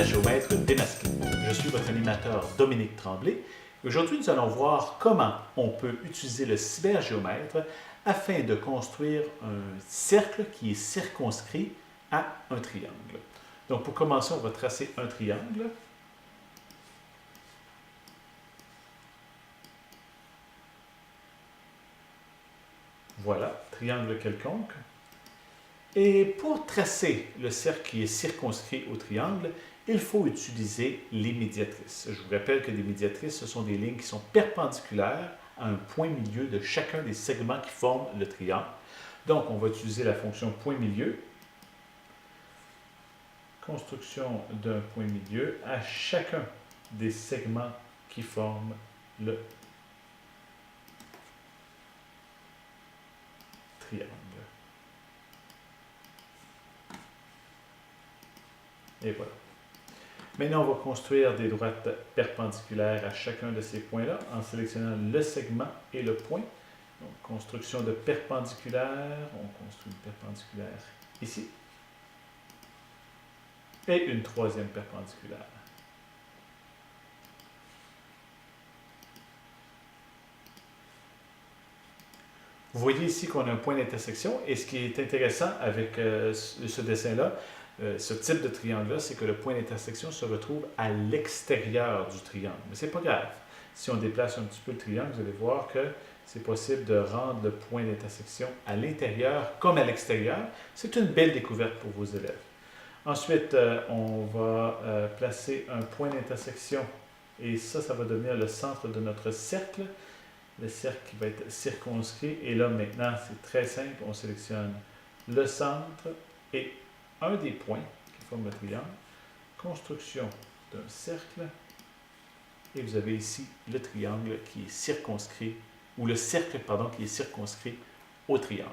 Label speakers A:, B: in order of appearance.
A: cybergéomètre démasqué. Je suis votre animateur Dominique Tremblay. Aujourd'hui, nous allons voir comment on peut utiliser le cybergéomètre afin de construire un cercle qui est circonscrit à un triangle. Donc, pour commencer, on va tracer un triangle. Voilà, triangle quelconque. Et pour tracer le cercle qui est circonscrit au triangle, il faut utiliser les médiatrices. Je vous rappelle que les médiatrices, ce sont des lignes qui sont perpendiculaires à un point milieu de chacun des segments qui forment le triangle. Donc, on va utiliser la fonction point milieu. Construction d'un point milieu à chacun des segments qui forment le triangle. Et voilà. Maintenant, on va construire des droites perpendiculaires à chacun de ces points-là en sélectionnant le segment et le point. Donc, construction de perpendiculaire. On construit une perpendiculaire ici. Et une troisième perpendiculaire. Vous voyez ici qu'on a un point d'intersection. Et ce qui est intéressant avec ce dessin-là, ce type de triangle-là, c'est que le point d'intersection se retrouve à l'extérieur du triangle. Mais ce n'est pas grave. Si on déplace un petit peu le triangle, vous allez voir que c'est possible de rendre le point d'intersection à l'intérieur comme à l'extérieur. C'est une belle découverte pour vos élèves. Ensuite, on va placer un point d'intersection et ça va devenir le centre de notre cercle. Le cercle qui va être circonscrit. Et là, maintenant, c'est très simple. On sélectionne le centre et un des points qui forment le triangle. Construction d'un cercle. Et vous avez ici le triangle qui est circonscrit, ou le cercle, pardon, qui est circonscrit au triangle.